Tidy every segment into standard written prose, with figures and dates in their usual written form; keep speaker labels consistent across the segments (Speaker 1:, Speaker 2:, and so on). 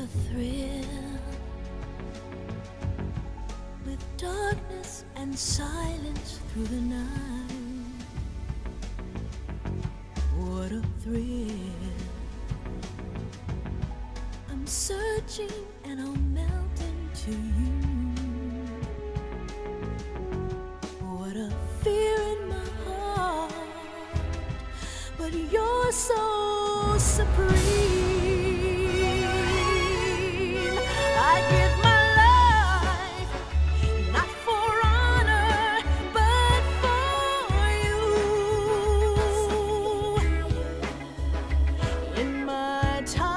Speaker 1: thrill, with darkness and silence through the night. What a thrill. I'm searching and I'll melt into you. What a fear in my heart, but you're so supreme. I give my life, not for honor, but for you. In my time,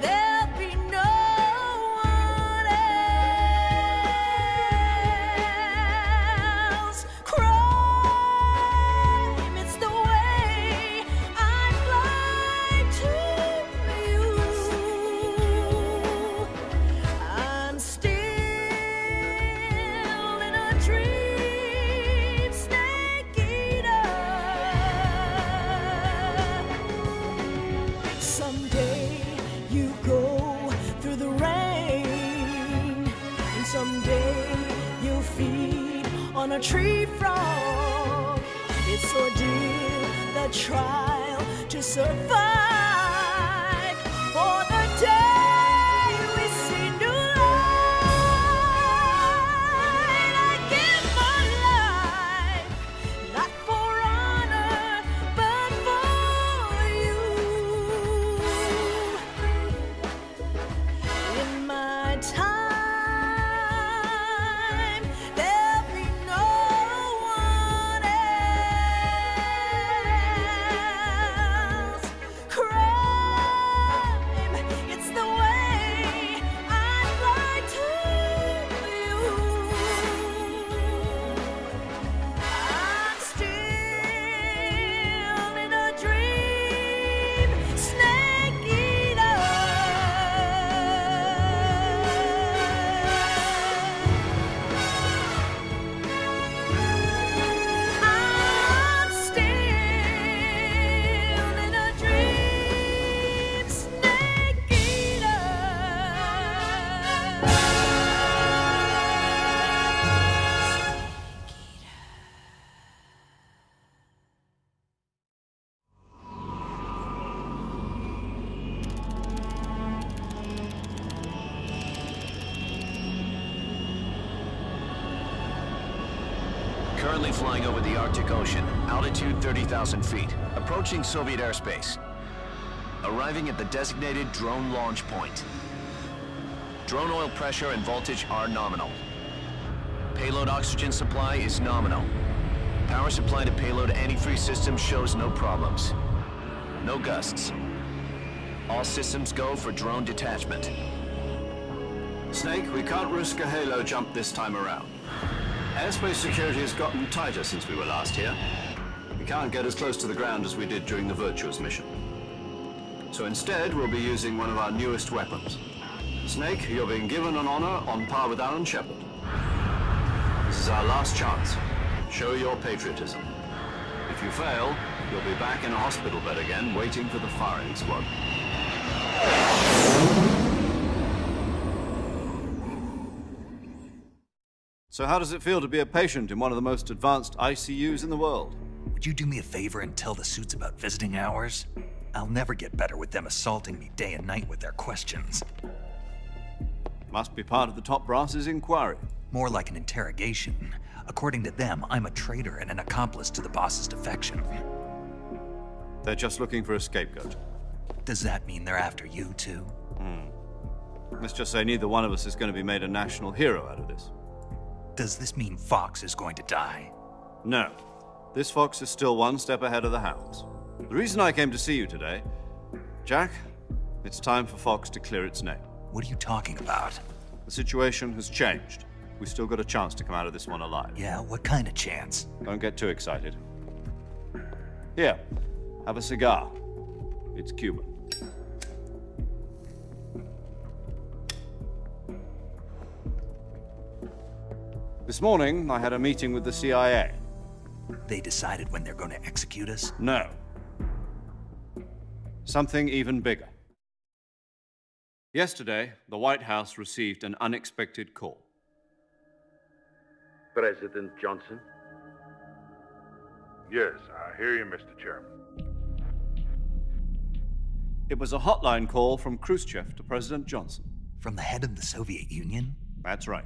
Speaker 1: there'll be no one else. Crime, it's the way I fly to you. I'm still in a dream, snake eater. Someday you go through the rain, and someday you'll feed on a tree frog. It's ordeal, the trial to survive for the day we see new light. I give my life, not for honor, but for you. In my time, there'll be no one else. Crime, it's the way I fly to you. I'm still in a dream, snake eater. I'm still in a dream, snake eater.
Speaker 2: Currently flying over the Arctic Ocean, altitude 30,000 feet, approaching Soviet airspace. Arriving at the designated drone launch point. Drone oil pressure and voltage are nominal. Payload oxygen supply is nominal. Power supply to payload antifreeze system shows no problems. No gusts. All systems go for drone detachment.
Speaker 3: Snake, we can't risk a halo jump this time around. Airspace security has gotten tighter since we were last here. We can't get as close to the ground as we did during the Virtuous mission. So instead, we'll be using one of our newest weapons. Snake, you're being given an honor on par with Alan Shepard. This is our last chance. Show your patriotism. If you fail, you'll be back in a hospital bed again, waiting for the firing squad.
Speaker 4: So how does it feel to be a patient in one of the most advanced ICUs in the world?
Speaker 5: Would you do me a favor and tell the suits about visiting hours? I'll never get better with them assaulting me day and night with their questions.
Speaker 4: Must be part of the top brass's inquiry.
Speaker 5: More like an interrogation. According to them, I'm a traitor and an accomplice to the boss's defection.
Speaker 4: They're just looking for a scapegoat.
Speaker 5: Does that mean they're after you too?
Speaker 4: Let's just say neither one of us is going to be made a national hero out of this.
Speaker 5: Does this mean Fox is going to die?
Speaker 4: No. This fox is still one step ahead of the hounds. The reason I came to see you today, Jack, it's time for Fox to clear its name.
Speaker 5: What are you talking about?
Speaker 4: The situation has changed. We've still got a chance to come out of this one alive.
Speaker 5: Yeah, what kind of chance?
Speaker 4: Don't get too excited. Here, have a cigar. It's Cuban. This morning, I had a meeting with the CIA.
Speaker 5: They decided when they're going to execute us?
Speaker 4: No. Something even bigger. Yesterday, the White House received an unexpected call.
Speaker 6: President Johnson?
Speaker 7: Yes, I hear you, Mr. Chairman.
Speaker 4: It was a hotline call from Khrushchev to President Johnson.
Speaker 5: From the head of the Soviet Union?
Speaker 4: That's right.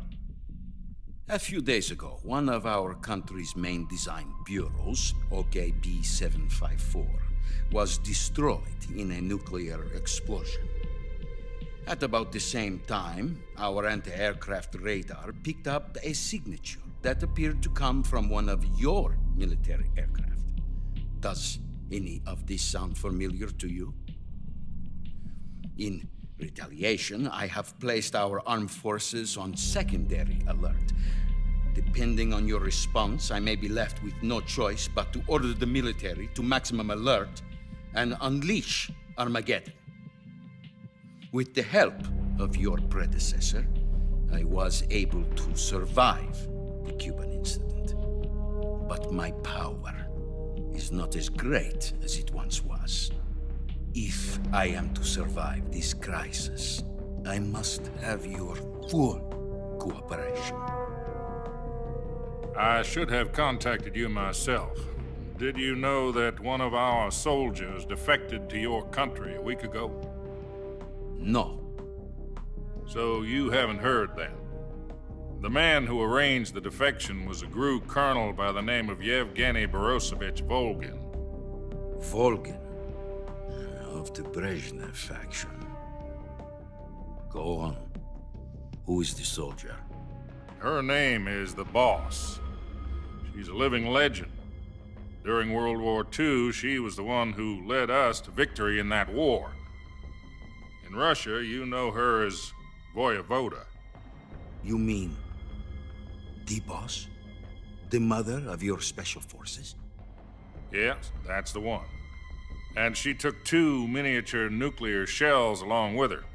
Speaker 8: A few days ago, one of our country's main design bureaus, OKB 754, was destroyed in a nuclear explosion. At about the same time, our anti-aircraft radar picked up a signature that appeared to come from one of your military aircraft. Does any of this sound familiar to you? In retaliation, I have placed our armed forces on secondary alert. Depending on your response, I may be left with no choice but to order the military to maximum alert and unleash Armageddon. With the help of your predecessor, I was able to survive the Cuban incident. But my power is not as great as it once was. If I am to survive this crisis, I must have your full cooperation.
Speaker 7: I should have contacted you myself. Did you know that one of our soldiers defected to your country a week ago?
Speaker 8: No.
Speaker 7: So you haven't heard then. The man who arranged the defection was a GRU colonel by the name of Yevgeny Borisovich Volgin.
Speaker 8: Volgin? Of the Brezhnev faction. Go on. Who is the soldier?
Speaker 7: Her name is the Boss. She's a living legend. During World War II, she was the one who led us to victory in that war. In Russia, you know her as Voyevoda.
Speaker 8: You mean the Boss? The mother of your special forces?
Speaker 7: Yes, that's the one. And she took 2 miniature nuclear shells along with her.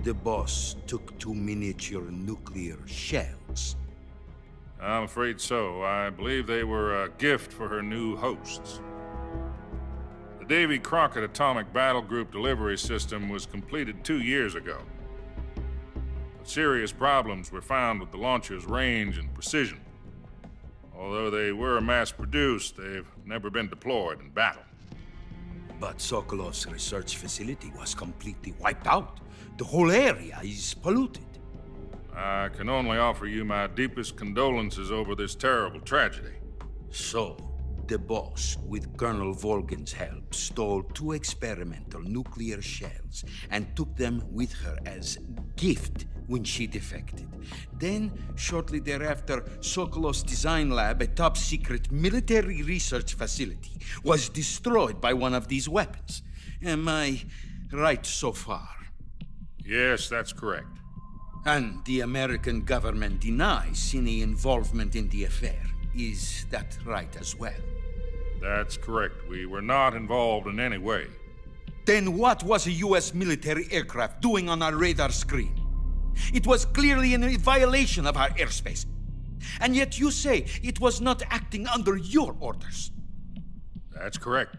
Speaker 8: The Boss took 2 miniature nuclear shells.
Speaker 7: I'm afraid so. I believe they were a gift for her new hosts. The Davy Crockett Atomic Battle Group delivery system was completed 2 years ago. But serious problems were found with the launcher's range and precision. Although they were mass-produced, they've never been deployed in battle.
Speaker 8: But Sokolov's research facility was completely wiped out. The whole area is polluted.
Speaker 7: I can only offer you my deepest condolences over this terrible tragedy.
Speaker 8: So, the Boss, with Colonel Volgin's help, stole 2 experimental nuclear shells and took them with her as gift when she defected. Then, shortly thereafter, Sokolov's design lab, a top-secret military research facility, was destroyed by one of these weapons. Am I right so far?
Speaker 7: Yes, that's correct.
Speaker 8: And the American government denies any involvement in the affair. Is that right as well?
Speaker 7: That's correct. We were not involved in any way.
Speaker 8: Then what was a U.S. military aircraft doing on our radar screen? It was clearly in violation of our airspace. And yet you say it was not acting under your orders.
Speaker 7: That's correct.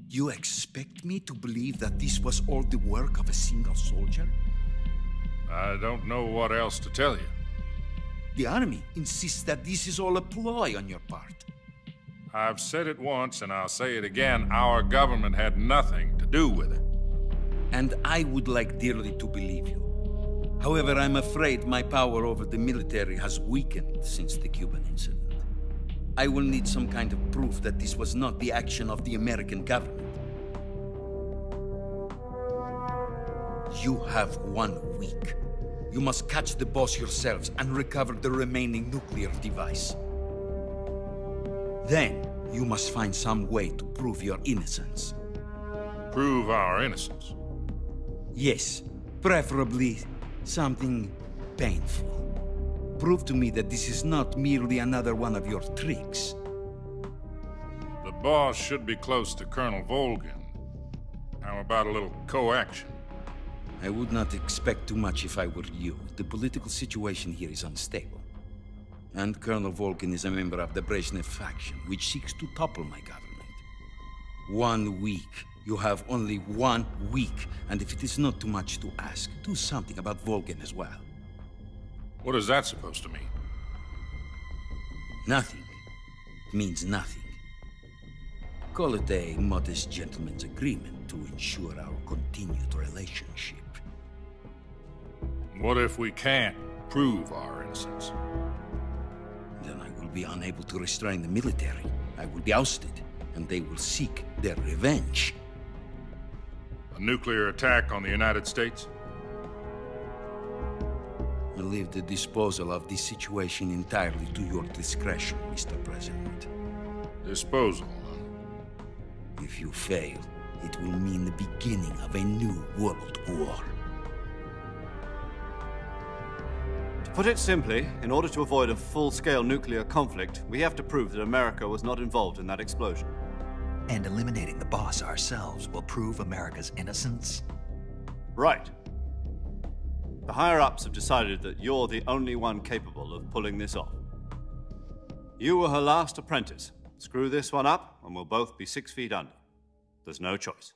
Speaker 8: You expect me to believe that this was all the work of a single soldier?
Speaker 7: I don't know what else to tell you.
Speaker 8: The Army insists that this is all a ploy on your part.
Speaker 7: I've said it once and I'll say it again. Our government had nothing to do with it.
Speaker 8: And I would like dearly to believe you. However, I'm afraid my power over the military has weakened since the Cuban incident. I will need some kind of proof that this was not the action of the American government. You have 1 week. You must catch the Boss yourselves and recover the remaining nuclear device. Then, you must find some way to prove your innocence.
Speaker 7: Prove our innocence?
Speaker 8: Yes, preferably something painful. Prove to me that this is not merely another one of your tricks.
Speaker 7: The Boss should be close to Colonel Volgin. How about a little co-action?
Speaker 8: I would not expect too much if I were you. The political situation here is unstable. And Colonel Volgin is a member of the Brezhnev faction, which seeks to topple my government. 1 week You have only 1 week, and if it is not too much to ask, do something about Volgin as well.
Speaker 7: What is that supposed to mean?
Speaker 8: Nothing means nothing. Call it a modest gentleman's agreement to ensure our continued relationship.
Speaker 7: What if we can't prove our innocence?
Speaker 8: Then I will be unable to restrain the military. I will be ousted, and they will seek their revenge.
Speaker 7: A nuclear attack on the United States?
Speaker 8: I leave the disposal of this situation entirely to your discretion, Mr. President.
Speaker 7: Disposal, huh?
Speaker 8: If you fail, it will mean the beginning of a new world war.
Speaker 4: To put it simply, in order to avoid a full-scale nuclear conflict, we have to prove that America was not involved in that explosion.
Speaker 5: And eliminating the boss ourselves will prove America's innocence?
Speaker 4: Right. The higher-ups have decided that you're the only one capable of pulling this off. You were her last apprentice. Screw this one up, and we'll both be 6 feet under. There's no choice.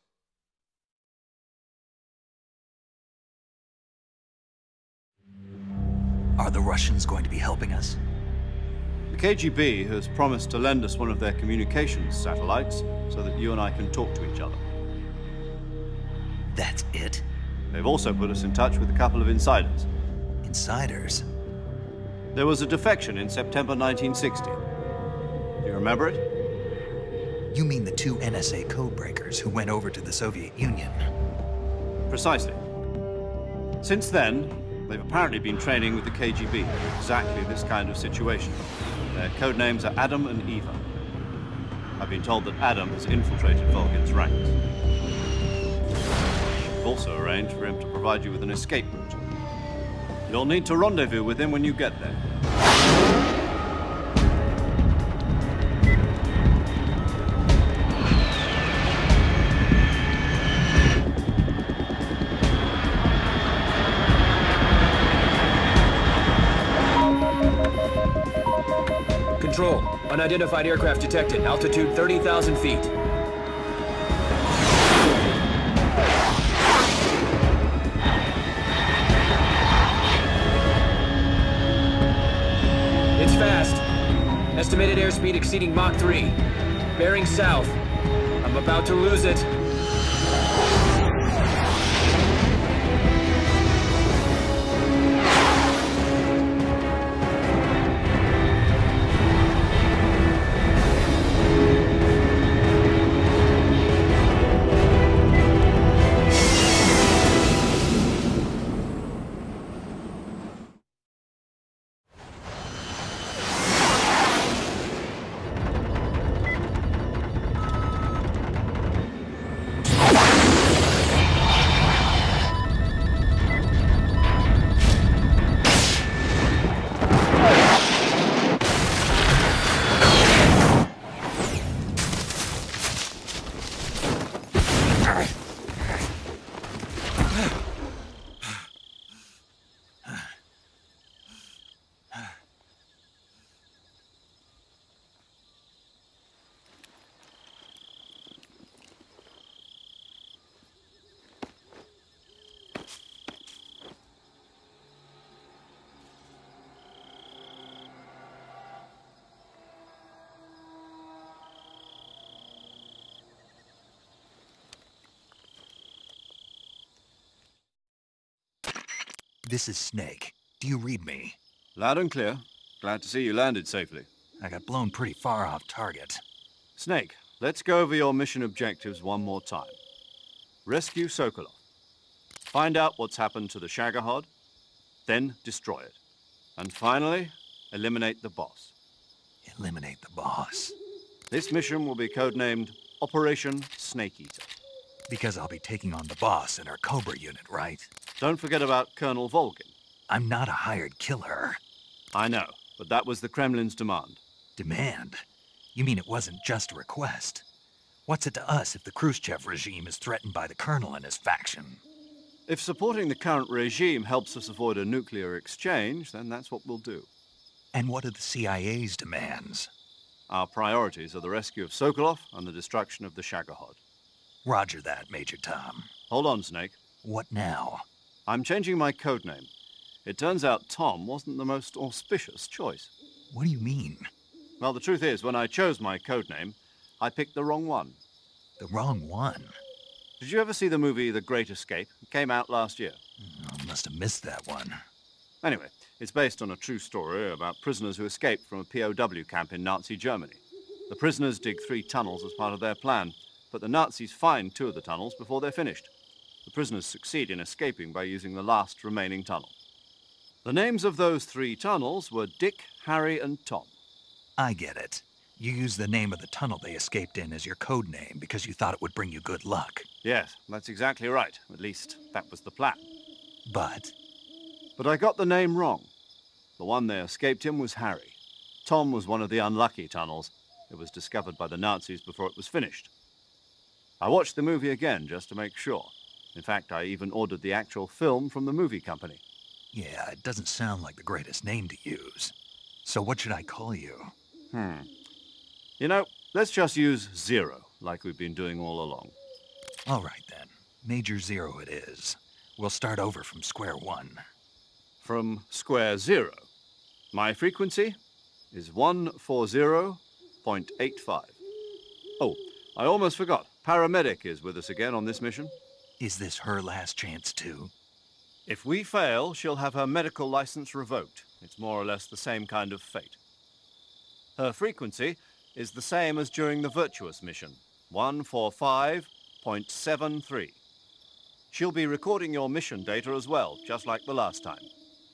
Speaker 5: Are the Russians going to be helping us?
Speaker 4: The KGB has promised to lend us one of their communications satellites so that you and I can talk to each other.
Speaker 5: That's it?
Speaker 4: They've also put us in touch with a couple of insiders.
Speaker 5: Insiders?
Speaker 4: There was a defection in September 1960. Do you remember it?
Speaker 5: You mean the 2 NSA codebreakers who went over to the Soviet Union?
Speaker 4: Precisely. Since then, they've apparently been training with the KGB for exactly this kind of situation. Their codenames are Adam and Eva. I've been told that Adam has infiltrated Volgin's ranks. We've also arranged for him to provide you with an escape route. You'll need to rendezvous with him when you get there.
Speaker 6: Control, unidentified aircraft detected. Altitude 30,000 feet. It's fast. Estimated airspeed exceeding Mach 3. Bearing south. I'm about to lose it.
Speaker 5: This is Snake. Do you read me?
Speaker 4: Loud and clear. Glad to see you landed safely.
Speaker 5: I got blown pretty far off target.
Speaker 4: Snake, let's go over your mission objectives one more time. Rescue Sokolov. Find out what's happened to the Shagohod, then destroy it. And finally, eliminate the boss.
Speaker 5: Eliminate the boss.
Speaker 4: This mission will be codenamed Operation Snake Eater.
Speaker 5: Because I'll be taking on the boss in our Cobra unit, right?
Speaker 4: Don't forget about Colonel Volgin.
Speaker 5: I'm not a hired killer.
Speaker 4: I know, but that was the Kremlin's demand.
Speaker 5: Demand? You mean it wasn't just a request? What's it to us if the Khrushchev regime is threatened by the Colonel and his faction?
Speaker 4: If supporting the current regime helps us avoid a nuclear exchange, then that's what we'll do.
Speaker 5: And what are the CIA's demands?
Speaker 4: Our priorities are the rescue of Sokolov and the destruction of the Shagohod.
Speaker 5: Roger that, Major Tom.
Speaker 4: Hold on, Snake.
Speaker 5: What now?
Speaker 4: I'm changing my code name. It turns out Tom wasn't the most auspicious choice.
Speaker 5: What do you mean?
Speaker 4: Well, the truth is, when I chose my code name, I picked the wrong one.
Speaker 5: The wrong one?
Speaker 4: Did you ever see the movie The Great Escape? It came out last year.
Speaker 5: I must have missed that one.
Speaker 4: Anyway, it's based on a true story about prisoners who escaped from a POW camp in Nazi Germany. The prisoners dig 3 tunnels as part of their plan, but the Nazis find 2 of the tunnels before they're finished. The prisoners succeed in escaping by using the last remaining tunnel. The names of those 3 tunnels were Dick, Harry, and Tom.
Speaker 5: I get it. You used the name of the tunnel they escaped in as your code name because you thought it would bring you good luck.
Speaker 4: Yes, that's exactly right. At least, that was the plan.
Speaker 5: But
Speaker 4: I got the name wrong. The one they escaped in was Harry. Tom was one of the unlucky tunnels. It was discovered by the Nazis before it was finished. I watched the movie again just to make sure. In fact, I even ordered the actual film from the movie company.
Speaker 5: yeah, it doesn't sound like the greatest name to use. So what should I call you?
Speaker 4: You know, let's just use Zero, like we've been doing all along.
Speaker 5: All right, then. Major Zero it is. We'll start over from square one.
Speaker 4: From square 0. My frequency is 140.85. Oh, I almost forgot. Paramedic is with us again on this mission.
Speaker 5: Is this her last chance, too?
Speaker 4: If we fail, she'll have her medical license revoked. It's more or less the same kind of fate. Her frequency is the same as during the Virtuous mission, 145.73. She'll be recording your mission data as well, just like the last time.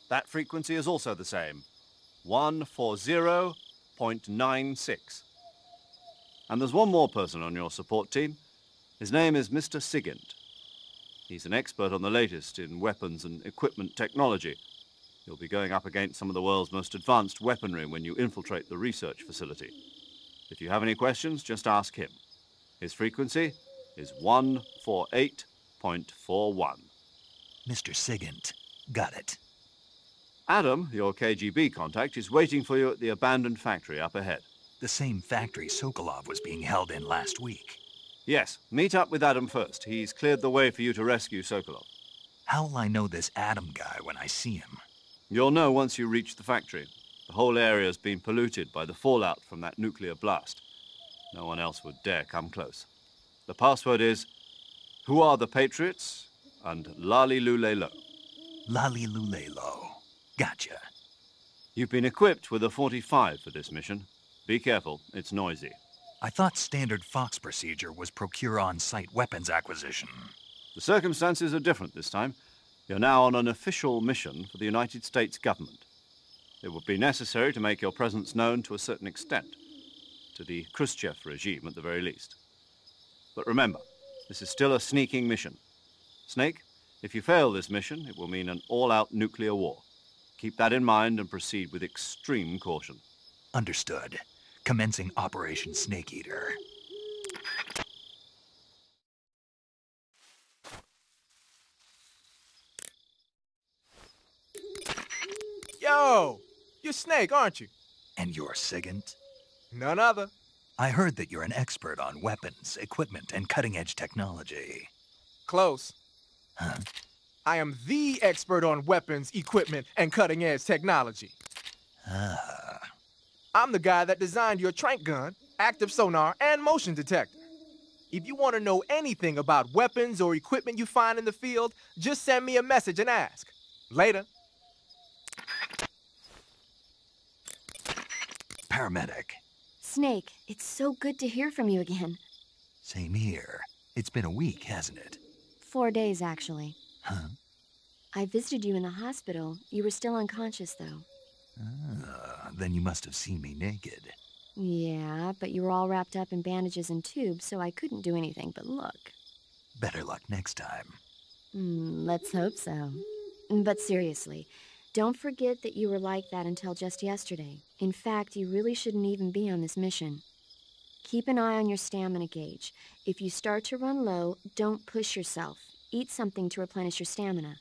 Speaker 4: That frequency is also the same, 140.96. And there's one more person on your support team. His name is Mr. Sigint. He's an expert on the latest in weapons and equipment technology. You'll be going up against some of the world's most advanced weaponry when you infiltrate the research facility. If you have any questions, just ask him. His frequency is 148.41.
Speaker 5: Mr. Sigint. Got it.
Speaker 4: Adam, your KGB contact, is waiting for you at the abandoned factory up ahead.
Speaker 5: The same factory Sokolov was being held in last week.
Speaker 4: Yes, meet up with Adam first. He's cleared the way for you to rescue Sokolov.
Speaker 5: How'll I know this Adam guy when I see him?
Speaker 4: You'll know once you reach the factory. The whole area's been polluted by the fallout from that nuclear blast. No one else would dare come close. The password is, "Who are the Patriots?" and Lali Lulelo.
Speaker 5: Lali Lulelo. Gotcha.
Speaker 4: You've been equipped with a 45 for this mission. Be careful, it's noisy.
Speaker 5: I thought standard Fox procedure was procure on-site weapons acquisition.
Speaker 4: The circumstances are different this time. You're now on an official mission for the United States government. It would be necessary to make your presence known to a certain extent, to the Khrushchev regime at the very least. But remember, this is still a sneaking mission. Snake, if you fail this mission, it will mean an all-out nuclear war. Keep that in mind and proceed with extreme caution.
Speaker 5: Understood. Commencing Operation Snake Eater.
Speaker 9: Yo! You're Snake, aren't you?
Speaker 5: And you're Sigint?
Speaker 9: None other.
Speaker 5: I heard that you're an expert on weapons, equipment, and cutting-edge technology.
Speaker 9: Close.
Speaker 5: Huh?
Speaker 9: I am the expert on weapons, equipment, and cutting-edge technology.
Speaker 5: Ah.
Speaker 9: I'm the guy that designed your trank gun, active sonar, and motion detector. If you want to know anything about weapons or equipment you find in the field, just send me a message and ask. Later.
Speaker 5: Paramedic.
Speaker 10: Snake, it's so good to hear from you again.
Speaker 5: Same here. It's been a week, hasn't it?
Speaker 10: 4 days, actually.
Speaker 5: Huh?
Speaker 10: I visited you in the hospital. You were still unconscious, though.
Speaker 5: Then you must have seen me naked.
Speaker 10: Yeah, but you were all wrapped up in bandages and tubes, so I couldn't do anything but look.
Speaker 5: Better luck next time.
Speaker 10: Let's hope so. But seriously, don't forget that you were like that until just yesterday. In fact, you really shouldn't even be on this mission. Keep an eye on your stamina gauge. If you start to run low, don't push yourself. Eat something to replenish your stamina.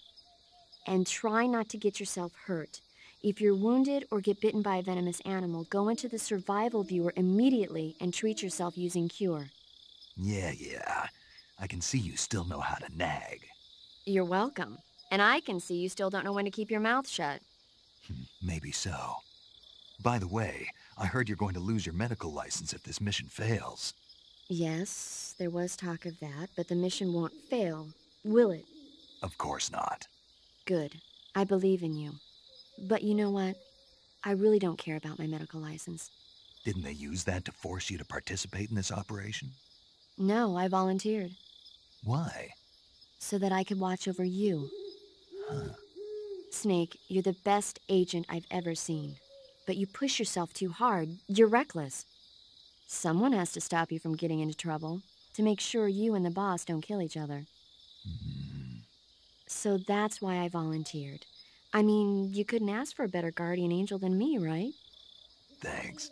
Speaker 10: And try not to get yourself hurt. If you're wounded or get bitten by a venomous animal, go into the survival viewer immediately and treat yourself using Cure.
Speaker 5: Yeah. I can see you still know how to nag.
Speaker 10: You're welcome. And I can see you still don't know when to keep your mouth shut.
Speaker 5: Maybe so. By the way, I heard you're going to lose your medical license if this mission fails.
Speaker 10: Yes, there was talk of that, but the mission won't fail, will it?
Speaker 5: Of course not.
Speaker 10: Good. I believe in you. But you know what? I really don't care about my medical license.
Speaker 5: Didn't they use that to force you to participate in this operation?
Speaker 10: No, I volunteered.
Speaker 5: Why?
Speaker 10: So that I could watch over you.
Speaker 5: Huh.
Speaker 10: Snake, you're the best agent I've ever seen. But you push yourself too hard. You're reckless. Someone has to stop you from getting into trouble, to make sure you and the boss don't kill each other. So that's why I volunteered. I mean, you couldn't ask for a better guardian angel than me, right?
Speaker 5: Thanks.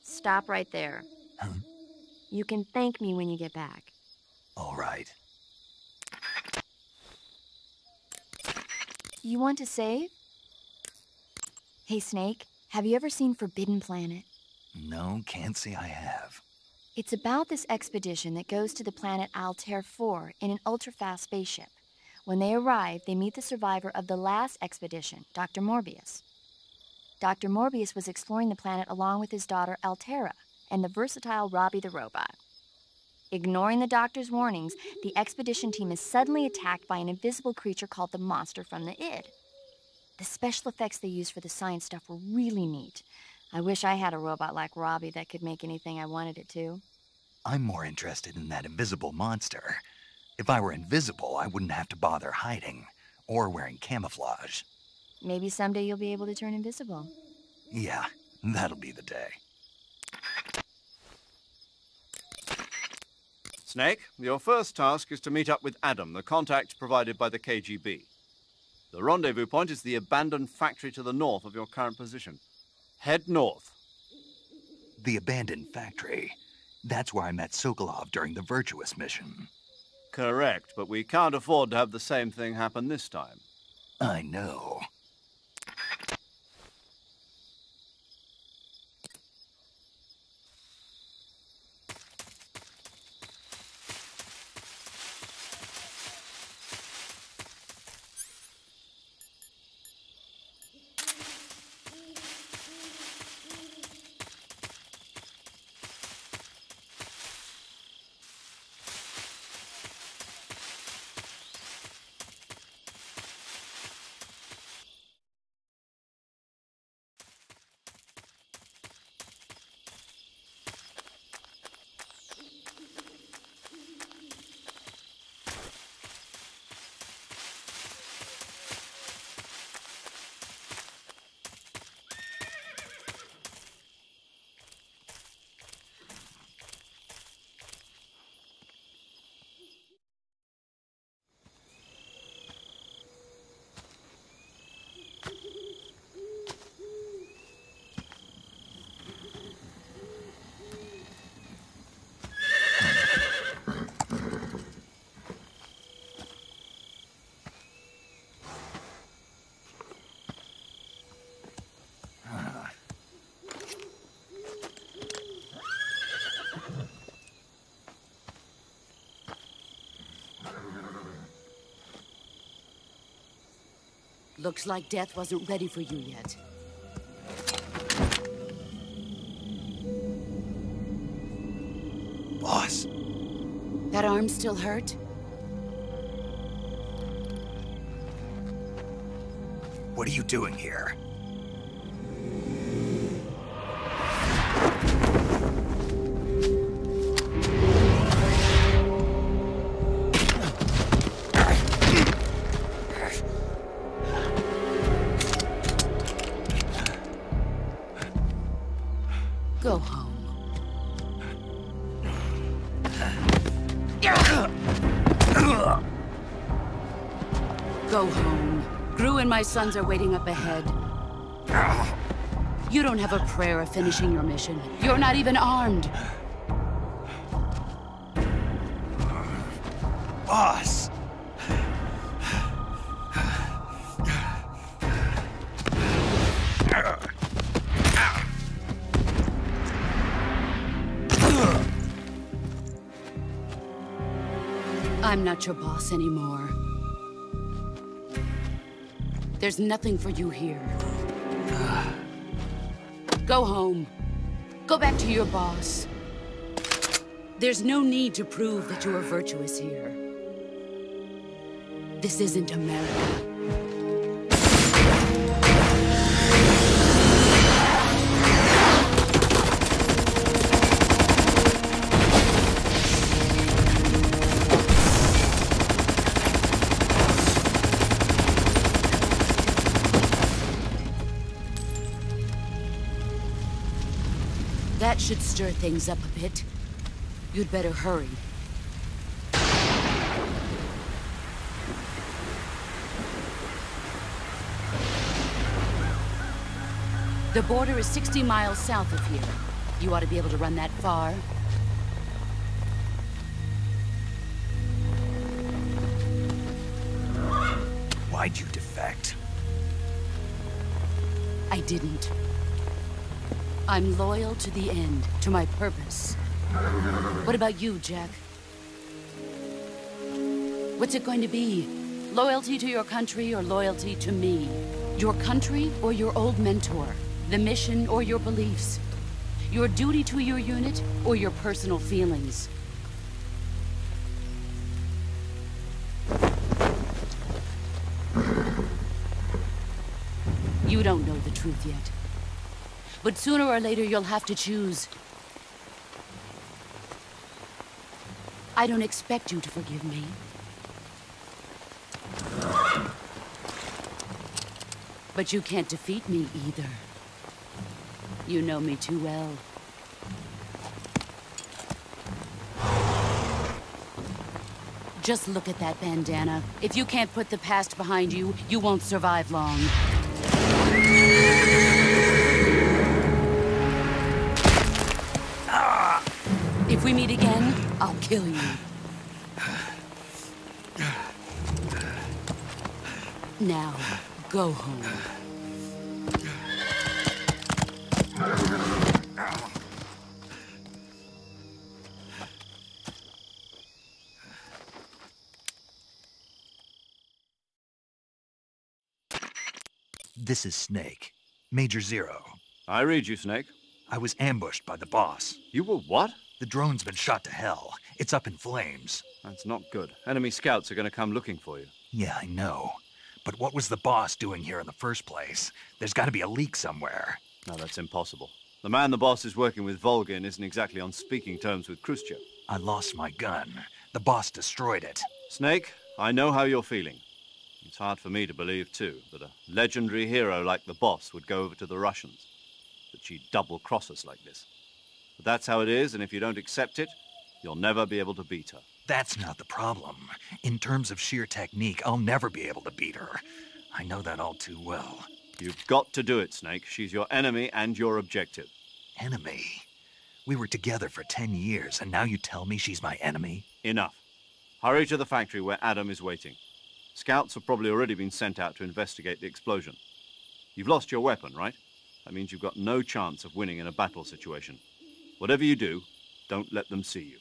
Speaker 10: Stop right there.
Speaker 5: Huh?
Speaker 10: You can thank me when you get back.
Speaker 5: All right.
Speaker 10: You want to save? Hey, Snake, have you ever seen Forbidden Planet?
Speaker 5: No, can't say I have.
Speaker 10: It's about this expedition that goes to the planet Altair 4 in an ultra-fast spaceship. When they arrive, they meet the survivor of the last expedition, Dr. Morbius. Dr. Morbius was exploring the planet along with his daughter Altera and the versatile Robbie the robot. Ignoring the doctor's warnings, the expedition team is suddenly attacked by an invisible creature called the Monster from the Id. The special effects they used for the science stuff were really neat. I wish I had a robot like Robbie that could make anything I wanted it to.
Speaker 5: I'm more interested in that invisible monster. If I were invisible, I wouldn't have to bother hiding or wearing camouflage.
Speaker 10: Maybe someday you'll be able to turn invisible.
Speaker 5: Yeah, that'll be the day.
Speaker 4: Snake, your first task is to meet up with Adam, the contact provided by the KGB. The rendezvous point is the abandoned factory to the north of your current position. Head north.
Speaker 5: The abandoned factory. That's where I met Sokolov during the Virtuous mission.
Speaker 4: Correct, but we can't afford to have the same thing happen this time.
Speaker 5: I know.
Speaker 11: Looks like death wasn't ready for you yet.
Speaker 5: Boss.
Speaker 11: That arm still hurt?
Speaker 5: What are you doing here?
Speaker 11: Go home. Go home. Gru and my sons are waiting up ahead. You don't have a prayer of finishing your mission. You're not even armed.
Speaker 5: Boss!
Speaker 11: I'm not your boss anymore. There's nothing for you here. Go home. Go back to your boss. There's no need to prove that you are virtuous here. This isn't America. That should stir things up a bit. You'd better hurry. The border is 60 miles south of here. You ought to be able to run that far.
Speaker 5: Why'd you defect?
Speaker 11: I didn't. I'm loyal to the end, to my purpose. What about you, Jack? What's it going to be? Loyalty to your country or loyalty to me? Your country or your old mentor? The mission or your beliefs? Your duty to your unit or your personal feelings? You don't know the truth yet. But sooner or later, you'll have to choose. I don't expect you to forgive me. But you can't defeat me either. You know me too well. Just look at that bandana. If you can't put the past behind you, you won't survive long. If we meet again, I'll kill you. Now, go home.
Speaker 5: This is Snake. Major Zero.
Speaker 4: I read you, Snake.
Speaker 5: I was ambushed by the boss.
Speaker 4: You were what?
Speaker 5: The drone's been shot to hell. It's up in flames.
Speaker 4: That's not good. Enemy scouts are going to come looking for you.
Speaker 5: Yeah, I know. But what was the boss doing here in the first place? There's got to be a leak somewhere.
Speaker 4: No, that's impossible. The man the boss is working with, Volgin, isn't exactly on speaking terms with Khrushchev.
Speaker 5: I lost my gun. The boss destroyed it.
Speaker 4: Snake, I know how you're feeling. It's hard for me to believe, too, that a legendary hero like the boss would go over to the Russians. That she'd double-cross us like this. But that's how it is, and if you don't accept it, you'll never be able to beat her.
Speaker 5: That's not the problem. In terms of sheer technique, I'll never be able to beat her. I know that all too well.
Speaker 4: You've got to do it, Snake. She's your enemy and your objective.
Speaker 5: Enemy? We were together for 10 years, and now you tell me she's my enemy?
Speaker 4: Enough. Hurry to the factory where Adam is waiting. Scouts have probably already been sent out to investigate the explosion. You've lost your weapon, right? That means you've got no chance of winning in a battle situation. Whatever you do, don't let them see you.